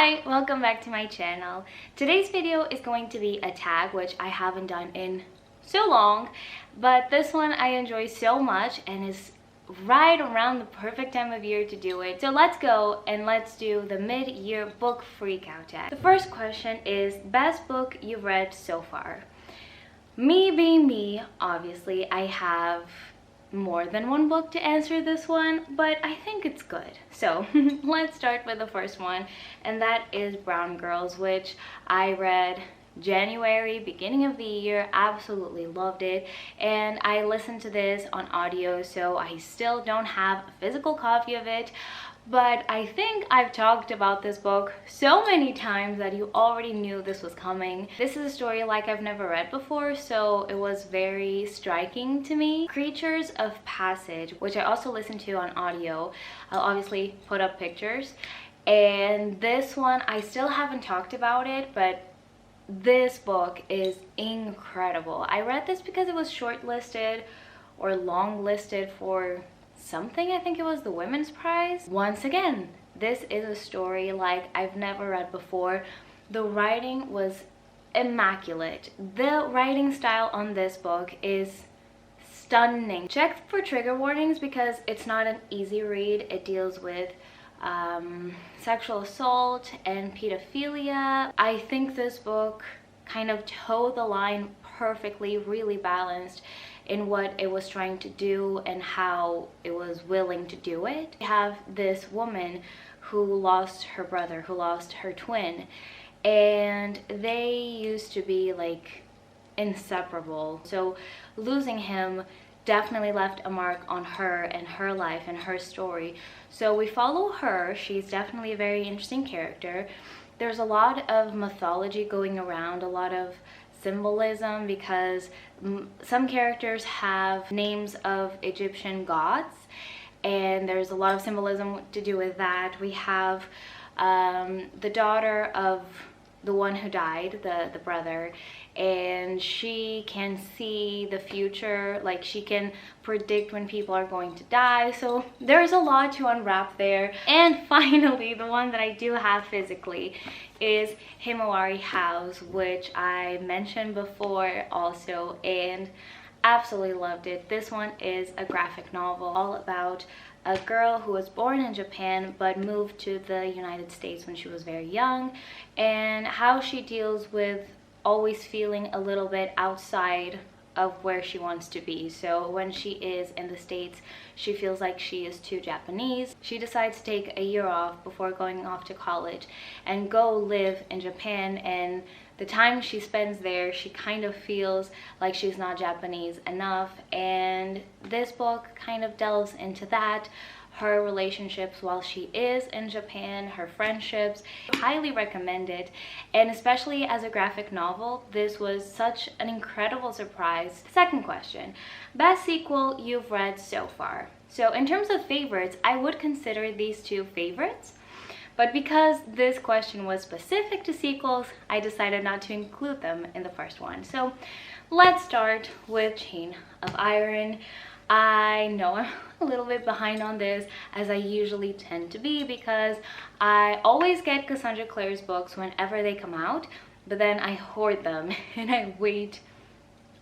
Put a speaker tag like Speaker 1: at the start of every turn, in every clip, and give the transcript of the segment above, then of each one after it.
Speaker 1: Hi, welcome back to my channel. Today's video is going to be a tag, which I haven't done in so long, but this one I enjoy so much and is right around the perfect time of year to do it. So let's go and let's do the mid-year book freakout tag. The first question is best book you've read so far. Me being me, obviously I have more than one book to answer this one, but I think it's good. So let's start with the first one, and that is Brown Girls, which I read January, beginning of the year. Absolutely loved it, and I listened to this on audio, so I still don't have a physical copy of it, but I think I've talked about this book so many times that you already knew this was coming. This is a story like I've never read before, so it was very striking to me. Creatures of Passage, which I also listened to on audio. I'll obviously put up pictures. And this one, I still haven't talked about it, but this book is incredible. I read this because it was shortlisted or long listed for something. I think it was the Women's Prize. Once again, this is a story like I've never read before. The writing was immaculate. The writing style on this book is stunning. Check for trigger warnings because it's not an easy read. It deals with sexual assault and pedophilia. I think this book kind of towed the line perfectly, really balanced in what it was trying to do and how it was willing to do it. We have this woman who lost her brother, who lost her twin, and they used to be like inseparable. So losing him definitely left a mark on her and her life and her story. So we follow her. She's definitely a very interesting character. There's a lot of mythology going around, a lot of symbolism, because some characters have names of Egyptian gods, and there's a lot of symbolism to do with that. We have the daughter of the one who died, the brother, and she can see the future, like she can predict when people are going to die. So there's a lot to unwrap there. And finally, the one that I do have physically is Himawari House, which I mentioned before also, and absolutely loved it. This one is a graphic novel all about a girl who was born in Japan but moved to the United States when she was very young, and how she deals with always feeling a little bit outside of where she wants to be. So when she is in the States, she feels like she is too Japanese. She decides to take a year off before going off to college and go live in Japan, and the time she spends there, she kind of feels like she's not Japanese enough, and this book kind of delves into that, her relationships while she is in Japan, her friendships. Highly recommend it, and especially as a graphic novel, this was such an incredible surprise. Second question, best sequel you've read so far. So in terms of favorites, I would consider these two favorites, but because this question was specific to sequels, I decided not to include them in the first one. So let's start with Chain of Iron. I know I'm a little bit behind on this, as I usually tend to be, because I always get Cassandra Clare's books whenever they come out, but then I hoard them and I wait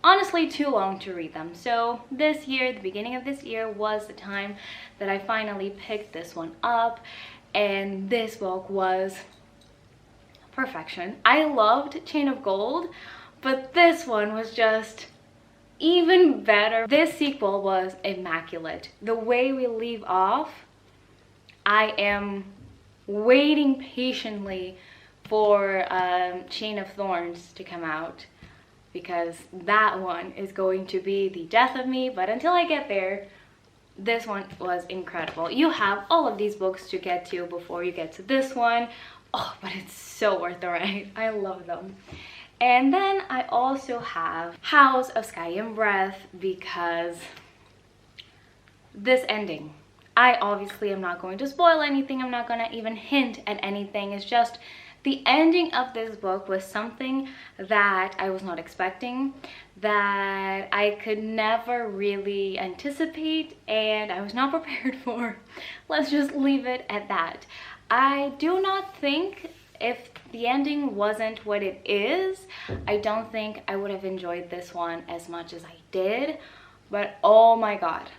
Speaker 1: honestly too long to read them. So this year, the beginning of this year, was the time that I finally picked this one up, and this book was perfection. I loved Chain of Gold, but this one was just even better. This sequel was immaculate. The way we leave off, I am waiting patiently for Chain of Thorns to come out, because that one is going to be the death of me. But until I get there, this one was incredible. You have all of these books to get to before you get to this one. Oh, but it's so worth the ride. I love them. And then I also have House of Sky and Breath, because this ending, I obviously am not going to spoil anything. I'm not going to even hint at anything. It's just the ending of this book was something that I was not expecting, that I could never really anticipate, and I was not prepared for. Let's just leave it at that. I do not think if the ending wasn't what it is, I don't think I would have enjoyed this one as much as I did. But oh my god,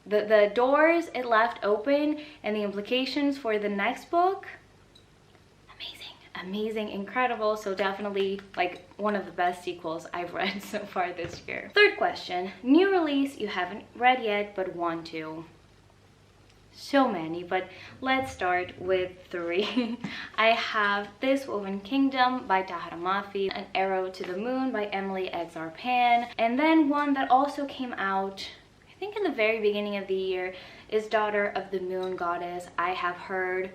Speaker 1: the doors it left open and the implications for the next book, amazing, incredible. So definitely like one of the best sequels I've read so far this year. Third question, new release you haven't read yet but want to. So many, but let's start with 3. I have This Woven Kingdom by Tahara Mafi, An Arrow to the Moon by Emily Exarpan, and then one that also came out I think in the very beginning of the year is Daughter of the Moon Goddess. I have heard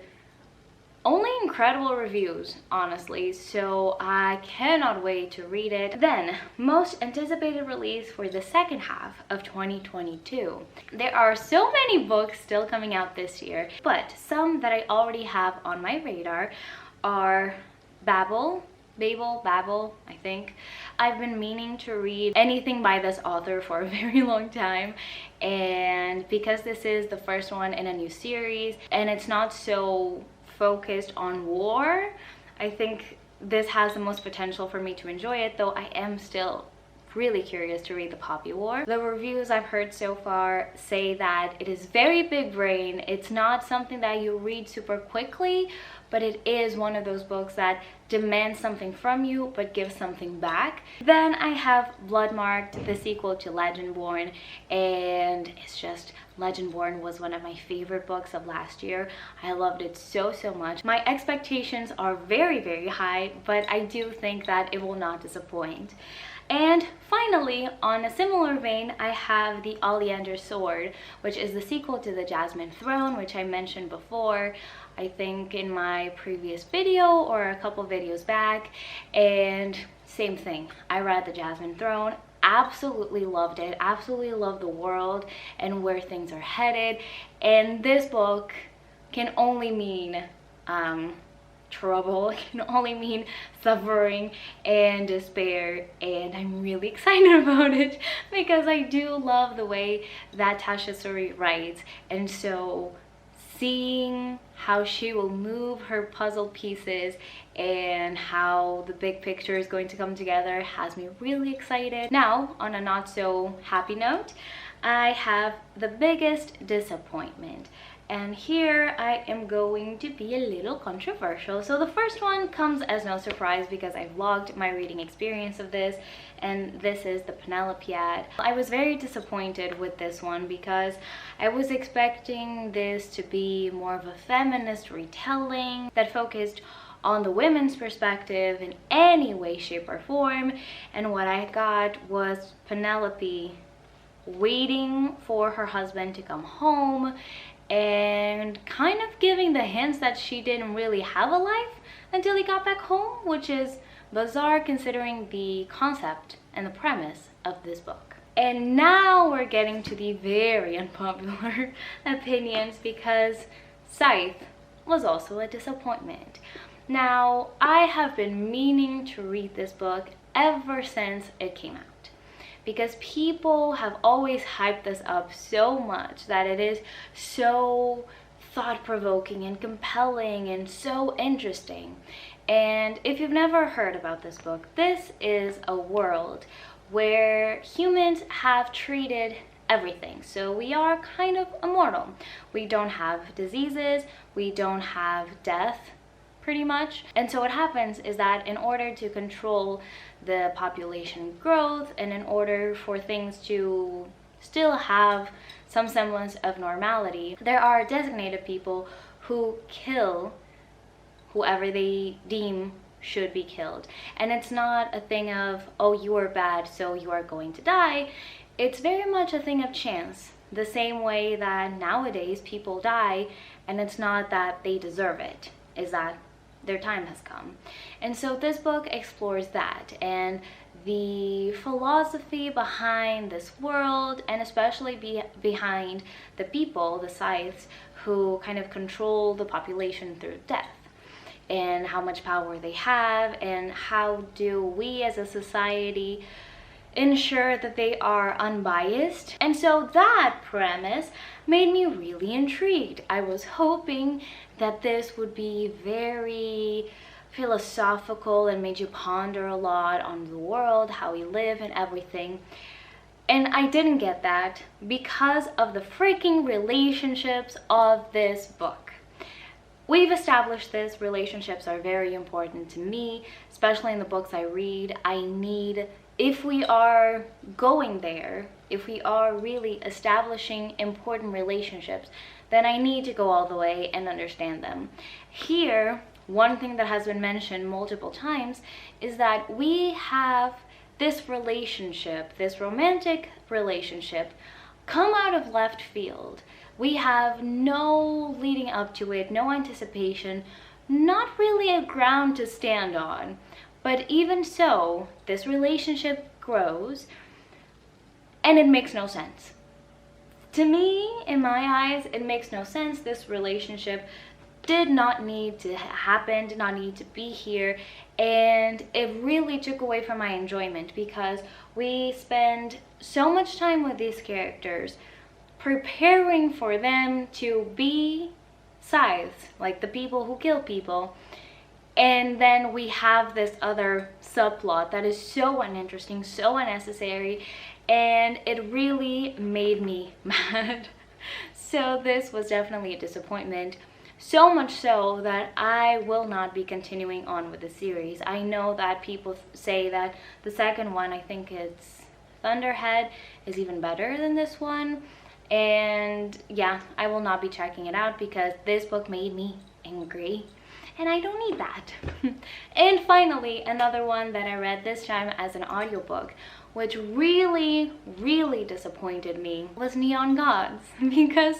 Speaker 1: only incredible reviews, honestly, so I cannot wait to read it. Then, most anticipated release for the second half of 2022. There are so many books still coming out this year, but some that I already have on my radar are Babel, I think. I've been meaning to read anything by this author for a very long time, and because this is the first one in a new series and it's not so focused on war, I think this has the most potential for me to enjoy it, though I am still really curious to read The Poppy War. The reviews I've heard so far say that it is very big brain. It's not something that you read super quickly, but it is one of those books that demands something from you but gives something back. Then I have Bloodmarked, the sequel to Legendborn, and it's just Legendborn was one of my favorite books of last year. I loved it so much. My expectations are very high, but I do think that it will not disappoint. And finally, on a similar vein, I have The Oleander Sword, which is the sequel to The Jasmine Throne, which I mentioned before, I think in my previous video or a couple videos back. And same thing, I read The Jasmine Throne, absolutely loved it, absolutely loved the world and where things are headed. And this book can only mean trouble, can only mean suffering and despair, and I'm really excited about it because I do love the way that Tasha Suri writes, and so seeing how she will move her puzzle pieces and how the big picture is going to come together has me really excited. Now, on a not so happy note, I have The Biggest Disappointment. And here I am going to be a little controversial. So the first one comes as no surprise because I vlogged my reading experience of this, and this is the Penelopiad. I was very disappointed with this one because I was expecting this to be more of a feminist retelling that focused on the women's perspective in any way, shape, or form, and what I got was Penelope waiting for her husband to come home and kind of giving the hints that she didn't really have a life until he got back home, which is bizarre considering the concept and the premise of this book. And now we're getting to the very unpopular opinions because Scythe was also a disappointment. Now, I have been meaning to read this book ever since it came out, because people have always hyped this up so much that it is so thought-provoking and compelling and so interesting. And if you've never heard about this book, this is a world where humans have treated everything. So we are kind of immortal. We don't have diseases, we don't have death, pretty much. And so what happens is that in order to control the population growth and in order for things to still have some semblance of normality, there are designated people who kill whoever they deem should be killed. And it's not a thing of, oh, you are bad, so you are going to die. It's very much a thing of chance, the same way that nowadays people die and it's not that they deserve it, is that their time has come. And so this book explores that and the philosophy behind this world, and especially behind the people, the Scythes, who kind of control the population through death, and how much power they have, and how do we as a society ensure that they are unbiased. And so that premise made me really intrigued. I was hoping that this would be very philosophical and made you ponder a lot on the world, how we live and everything. And I didn't get that because of the freaking relationships of this book. We've established this. Relationships are very important to me, especially in the books I read. I need, if we are going there, if we are really establishing important relationships, then I need to go all the way and understand them. Here, one thing that has been mentioned multiple times is that we have this relationship, this romantic relationship, come out of left field. We have no leading up to it, no anticipation, not really a ground to stand on. But even so, this relationship grows and it makes no sense. To me, in my eyes, it makes no sense. This relationship did not need to happen, did not need to be here, and it really took away from my enjoyment because we spend so much time with these characters preparing for them to be scythes, like the people who kill people, and then we have this other subplot that is so uninteresting, so unnecessary, and it really made me mad. So this was definitely a disappointment. So much so that I will not be continuing on with the series. I know that people say that the second one, I think it's Thunderhead, is even better than this one. And yeah, I will not be checking it out because this book made me angry. And I don't need that. And finally, another one that I read this time as an audiobook, which really, really disappointed me, was Neon Gods. Because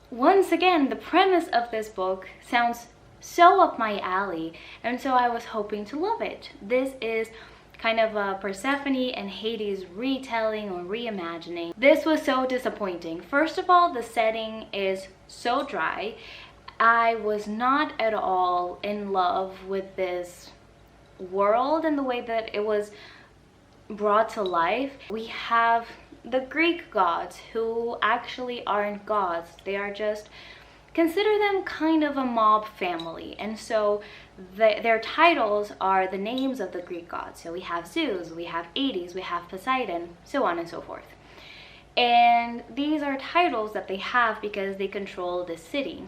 Speaker 1: once again, the premise of this book sounds so up my alley, and so I was hoping to love it. This is kind of a Persephone and Hades retelling or reimagining. This was so disappointing. First of all, the setting is so dry. I was not at all in love with this world and the way that it was brought to life. We have the Greek gods, who actually aren't gods. They are just, consider them kind of a mob family. And so their titles are the names of the Greek gods. So we have Zeus, we have Hades, we have Poseidon, so on and so forth. And these are titles that they have because they control the city.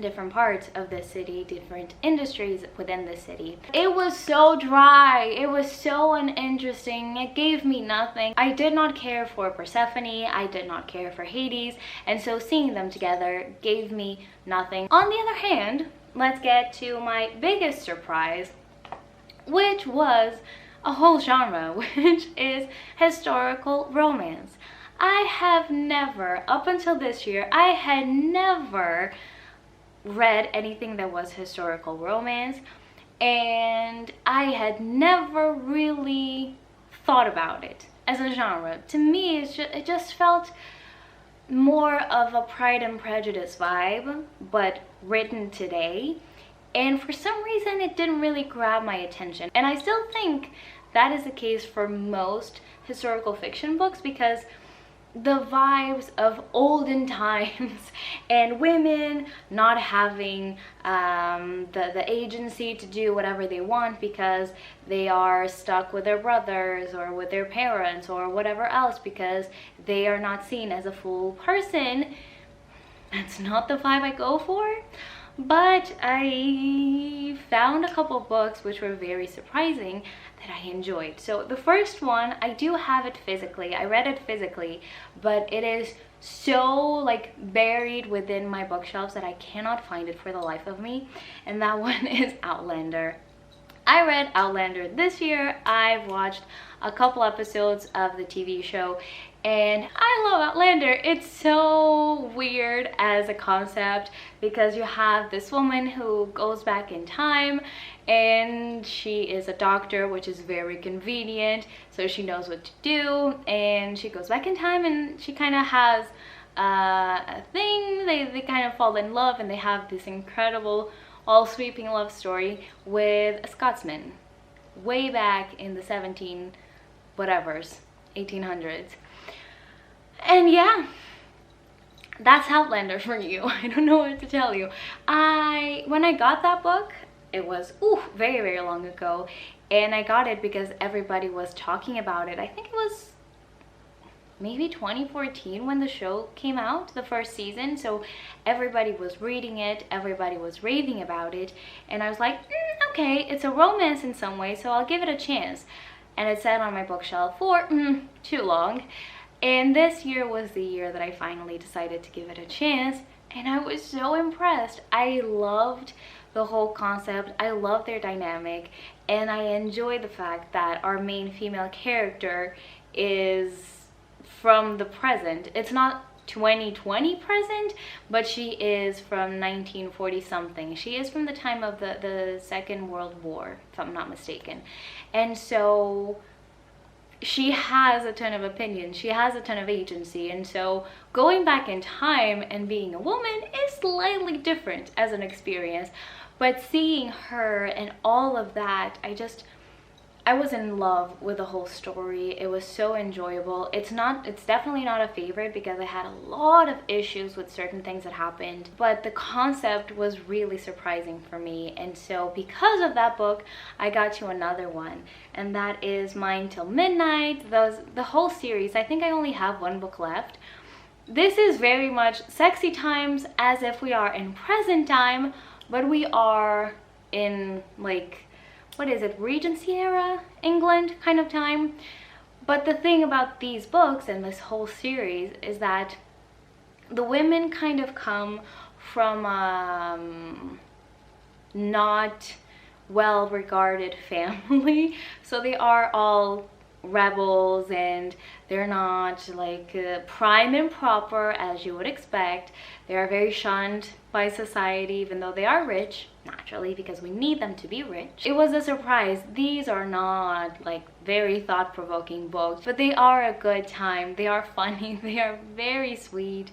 Speaker 1: Different parts of the city, different industries within the city. It was so dry, it was so uninteresting, it gave me nothing. I did not care for Persephone, I did not care for Hades, and so seeing them together gave me nothing. On the other hand, let's get to my biggest surprise, which was a whole genre, which is historical romance. I have never, up until this year, I had never read anything that was historical romance, and I had never really thought about it as a genre. To me, it just felt more of a Pride and Prejudice vibe, but written today, and for some reason it didn't really grab my attention. And I still think that is the case for most historical fiction books, because the vibes of olden times and women not having the agency to do whatever they want because they are stuck with their brothers or with their parents or whatever else because they are not seen as a full person. That's not the vibe I go for. But I found a couple books which were very surprising that I enjoyed. So the first one, I do have it physically. I read it physically, but it is so like buried within my bookshelves that I cannot find it for the life of me. And that one is Outlander. I read Outlander this year. I've watched a couple episodes of the TV show, and I love Outlander. It's so weird as a concept because you have this woman who goes back in time, and she is a doctor, which is very convenient, so she knows what to do, and she goes back in time and she kind of has a thing. They kind of fall in love, and they have this incredible all-sweeping love story with a Scotsman way back in the 1800s. And yeah, that's Outlander for you. I don't know what to tell you. When I got that book, it was very, very long ago, and I got it because everybody was talking about it. I think it was maybe 2014 when the show came out, the first season, so everybody was reading it, everybody was raving about it, and I was like, okay, it's a romance in some way, so I'll give it a chance. And it sat on my bookshelf for too long, and this year was the year that I finally decided to give it a chance, and I was so impressed. I loved the whole concept, I loved their dynamic, and I enjoy the fact that our main female character is from the present. It's not 2020 present, but she is from 1940 something. She is from the time of the Second World War, if I'm not mistaken. And so she has a ton of opinions, she has a ton of agency, and so going back in time and being a woman is slightly different as an experience. But seeing her and all of that, I was in love with the whole story. It was so enjoyable. It's definitely not a favorite because I had a lot of issues with certain things that happened, but the concept was really surprising for me. And so because of that book, I got to another one, and that is Mine Till Midnight. The whole series, I think I only have one book left. This is very much sexy times, as if we are in present time, but we are in, like, what is it, Regency era England kind of time. But the thing about these books and this whole series is that the women kind of come from not well regarded family, so they are all rebels, and they're not like prime and proper as you would expect. They are very shunned by society, even though they are rich, naturally, because we need them to be rich. It was a surprise. These are not like very thought-provoking books, but they are a good time. They are funny, they are very sweet,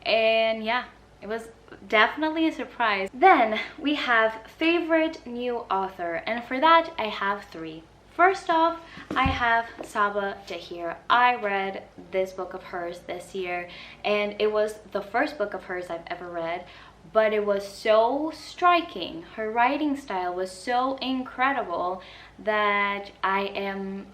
Speaker 1: and yeah, it was definitely a surprise. Then we have favorite new author, and for that I have three. First off, I have Sabaa Tahir. I read this book of hers this year, and it was the first book of hers I've ever read, but it was so striking. Her writing style was so incredible that I am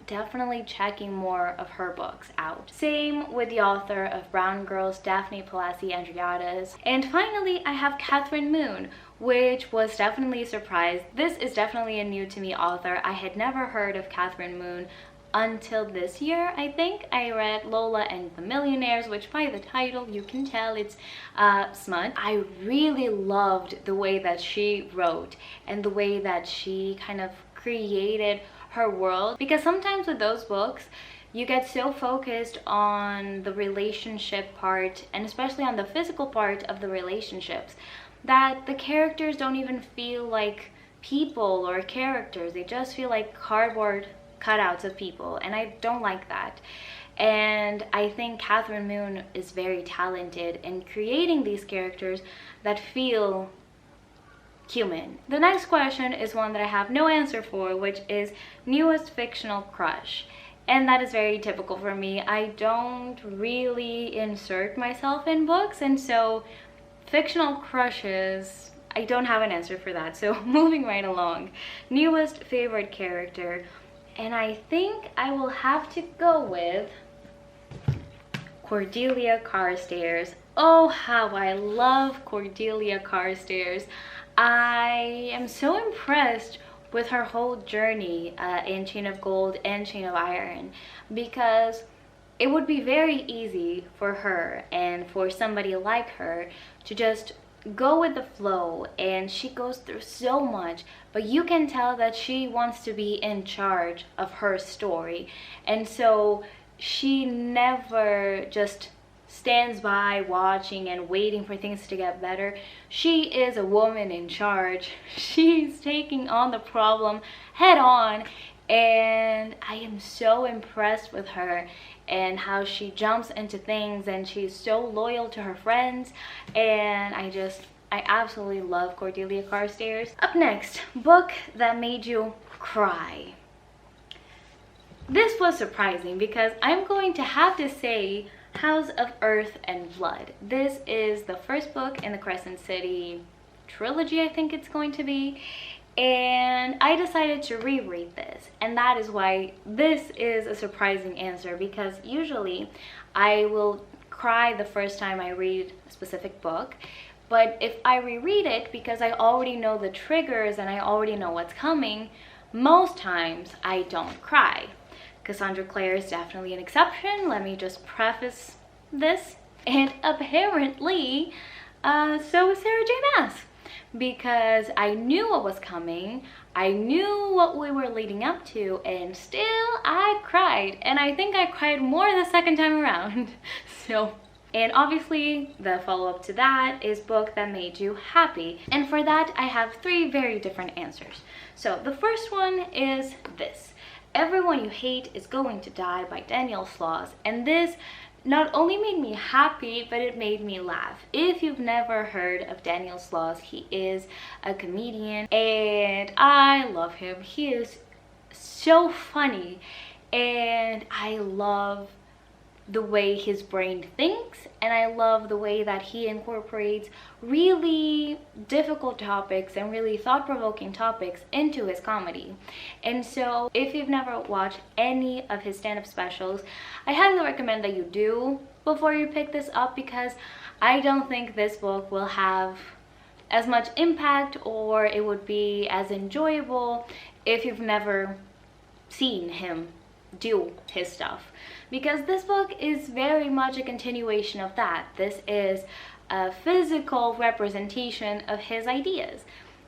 Speaker 1: definitely checking more of her books out. Same with the author of Brown Girls, Daphne Palasi Andreades. And finally, I have Catherine Moon, which was definitely a surprise. This is definitely a new to me author. I had never heard of Catherine Moon until this year. I think I read Lola and the Millionaires, which by the title you can tell it's smut. I really loved the way that she wrote and the way that she kind of created her world, because sometimes with those books you get so focused on the relationship part, and especially on the physical part of the relationships, that the characters don't even feel like people or characters. They just feel like cardboard cutouts of people, and I don't like that. And I think Catherine Moon is very talented in creating these characters that feel human. The next question is one that I have no answer for, which is newest fictional crush. And that is very typical for me. I don't really insert myself in books, and so fictional crushes, I don't have an answer for that. So moving right along, newest favorite character, and I think I will have to go with Cordelia Carstairs. Oh, how I love Cordelia Carstairs. I am so impressed with her whole journey in Chain of Gold and Chain of Iron, because it would be very easy for her and for somebody like her to just go with the flow, and she goes through so much, but you can tell that she wants to be in charge of her story, and so she never just stands by watching and waiting for things to get better. She is a woman in charge. She's taking on the problem head on, and I am so impressed with her and how she jumps into things, and she's so loyal to her friends, and I absolutely love Cordelia Carstairs. Up next, book that made you cry. This was surprising because I'm going to have to say House of Earth and Blood. This is the first book in the Crescent City trilogy, I think it's going to be. And I decided to reread this, and that is why this is a surprising answer, because usually I will cry the first time I read a specific book, but if I reread it, because I already know the triggers and I already know what's coming, most times I don't cry. Cassandra Clare is definitely an exception, let me just preface this. And apparently, so is Sarah J. Maas, because I knew what was coming, I knew what we were leading up to, and still I cried. And I think I cried more the second time around. So, and obviously the follow-up to that is book that made you happy. And for that, I have 3 very different answers. So the first one is this: Everyone You Hate Is Going to Die by Danielle Sloss. And this not only made me happy, but it made me laugh. If you've never heard of Danielle Sloss, he is a comedian and I love him. He is so funny and I love the way his brain thinks, and I love the way that he incorporates really difficult topics and really thought-provoking topics into his comedy. And so if you've never watched any of his stand-up specials, I highly recommend that you do before you pick this up, because I don't think this book will have as much impact or it would be as enjoyable if you've never seen him do his stuff, because this book is very much a continuation of that. This is a physical representation of his ideas,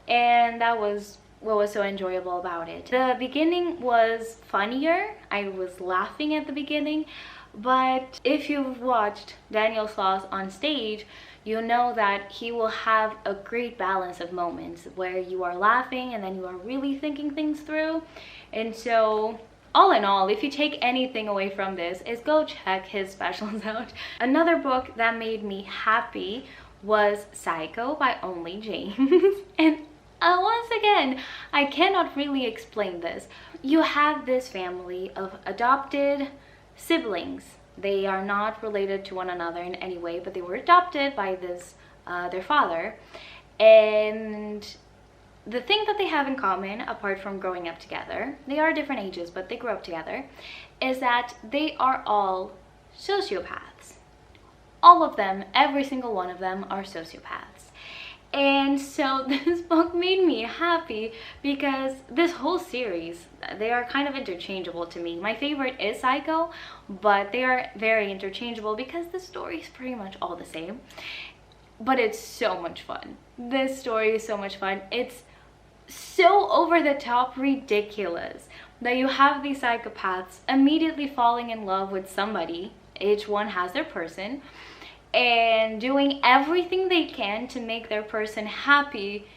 Speaker 1: and that was what was so enjoyable about it. The beginning was funnier. I was laughing at the beginning, but if you've watched Danielle Sloss on stage, you know that he will have a great balance of moments where you are laughing and then you are really thinking things through. And so all in all, if you take anything away from this, is go check his specials out. Another book that made me happy was Psycho by Only James. And once again, I cannot really explain this. You have this family of adopted siblings. They are not related to one another in any way, but they were adopted by this their father. And the thing that they have in common, apart from growing up together, they are different ages, but they grew up together, is that they are all sociopaths. All of them, every single one of them, are sociopaths. And so this book made me happy because this whole series, they are kind of interchangeable to me. My favorite is Psycho, but they are very interchangeable because the story is pretty much all the same. But it's so much fun. This story is so much fun. It's so over the top ridiculous that you have these psychopaths immediately falling in love with somebody. Each one has their person, and doing everything they can to make their person happy,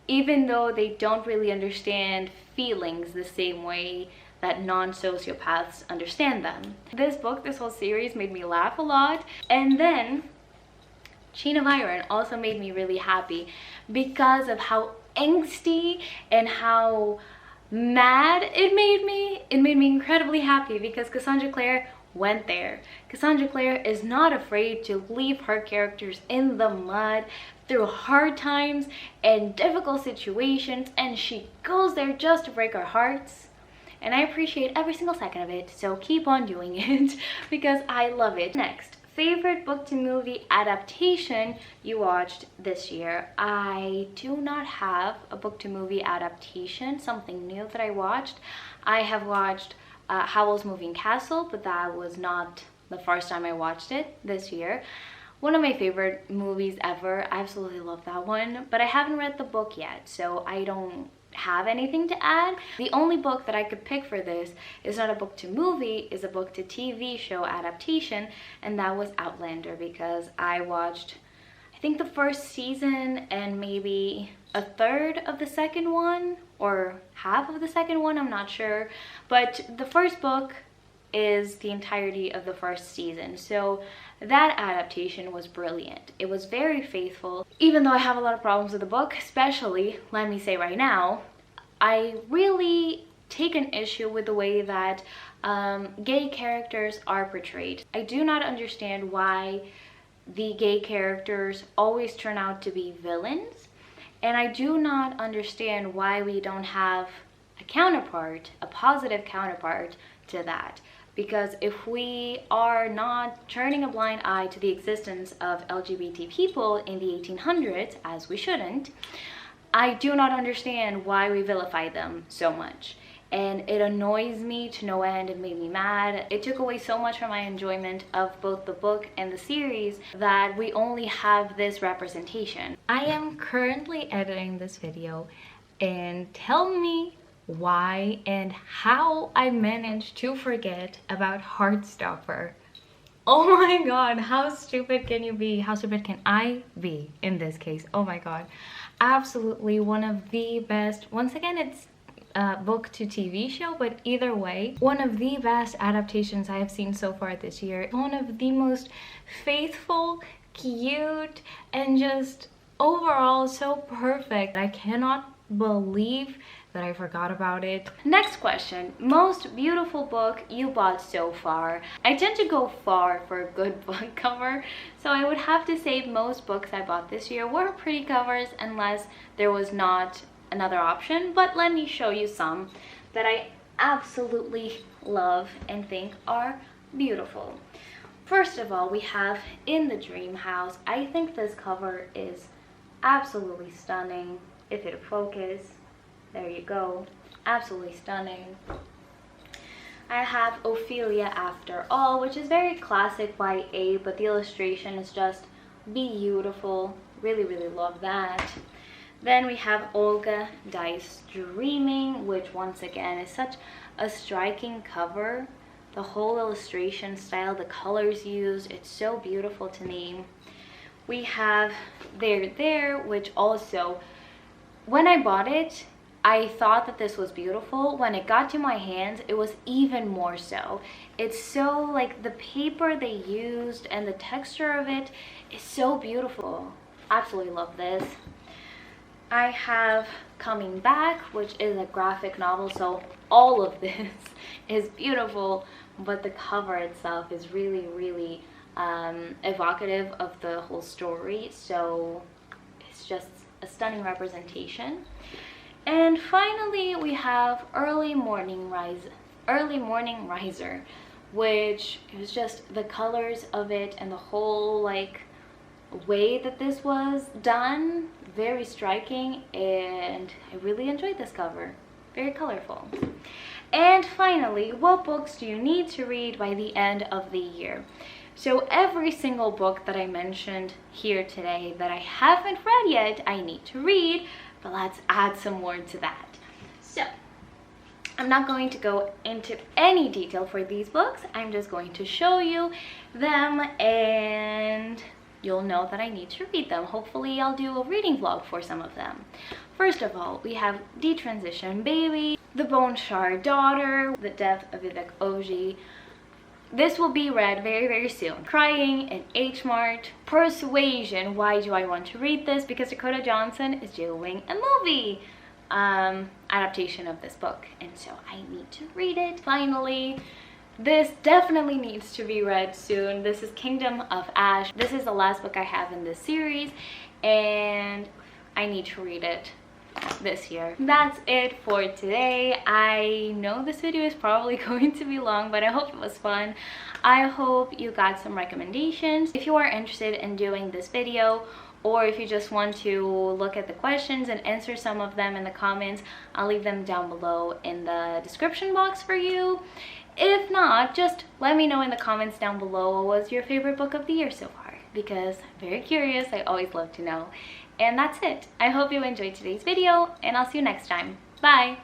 Speaker 1: even though they don't really understand feelings the same way that non-sociopaths understand them. This book, this whole series, made me laugh a lot. And then Chain of Iron also made me really happy because of how angsty and how mad it made me. It made me incredibly happy because Cassandra Clare went there. Cassandra Clare is not afraid to leave her characters in the mud through hard times and difficult situations, and she goes there just to break our hearts. And I appreciate every single second of it, so keep on doing it because I love it. Next, favorite book to movie adaptation you watched this year. I do not have a book to movie adaptation, something new that I watched. I have watched Howl's Moving Castle, but that was not the first time I watched it this year. One of my favorite movies ever. I absolutely love that one, but I haven't read the book yet, so I don't have anything to add. The only book that I could pick for this is not a book to movie, is a book to TV show adaptation, and that was Outlander, because I watched, I think, the first season and maybe a third of the second one, or half of the second one, I'm not sure. But the first book is the entirety of the first season, so that adaptation was brilliant. It was very faithful. Even though I have a lot of problems with the book, especially, let me say right now, I really take an issue with the way that gay characters are portrayed. I do not understand why the gay characters always turn out to be villains, And I do not understand why we don't have a counterpart, a positive counterpart to that. Because if we are not turning a blind eye to the existence of LGBT people in the 1800s, as we shouldn't, I do not understand why we vilify them so much. And it annoys me to no end. It made me mad. It took away so much from my enjoyment of both the book and the series that we only have this representation. I am currently editing this video, and tell me why and how I managed to forget about Heartstopper. Oh my god, how stupid can you be? How stupid can I be in this case? Oh my god. Absolutely one of the best, once again it's book to TV show, but either way, one of the best adaptations I have seen so far this year. One of the most faithful, cute, and just overall so perfect. I cannot believe that I forgot about it. Next question, most beautiful book you bought so far. I tend to go far for a good book cover, so I would have to say most books I bought this year were pretty covers unless there was not another option. But let me show you some that I absolutely love and think are beautiful. First of all, we have In the Dream House. I think this cover is absolutely stunning. If it'll focus, there you go, absolutely stunning. I have Ophelia After All, which is very classic YA, but the illustration is just beautiful. Really, really love that. Then we have Olga Dice Dreaming, which once again is such a striking cover. The whole illustration style, the colors used, it's so beautiful to me. We have There, which also, when I bought it, I thought that this was beautiful. When it got to my hands, it was even more so. It's so, like, the paper they used and the texture of it is so beautiful. Absolutely love this. I have Coming Back, which is a graphic novel, so all of this is beautiful, but the cover itself is really, really evocative of the whole story, so it's just a stunning representation. And finally, we have Early Morning Riser, which is just the colors of it and the whole like way that this was done, very striking, and I really enjoyed this cover. Very colorful. And finally, what books do you need to read by the end of the year? So every single book that I mentioned here today that I haven't read yet, I need to read, but let's add some more to that. So I'm not going to go into any detail for these books. I'm just going to show you them and you'll know that I need to read them. Hopefully I'll do a reading vlog for some of them. First of all, we have Detransition Baby, The Bone Shard Daughter, The Death of Vivek Oji. This will be read very, very soon. Crying in H Mart. Persuasion. Why do I want to read this? Because Dakota Johnson is doing a movie adaptation of this book, and so I need to read it. Finally, this definitely needs to be read soon. This is Kingdom of Ash. This is the last book I have in this series, and I need to read it this year. That's it for today. I know this video is probably going to be long, but I hope it was fun. I hope you got some recommendations. If you are interested in doing this video, or if you just want to look at the questions and answer some of them in the comments, I'll leave them down below in the description box for you. If not, just let me know in the comments down below what was your favorite book of the year so far, because I'm very curious. I always love to know. And that's it. I hope you enjoyed today's video, and I'll see you next time. Bye!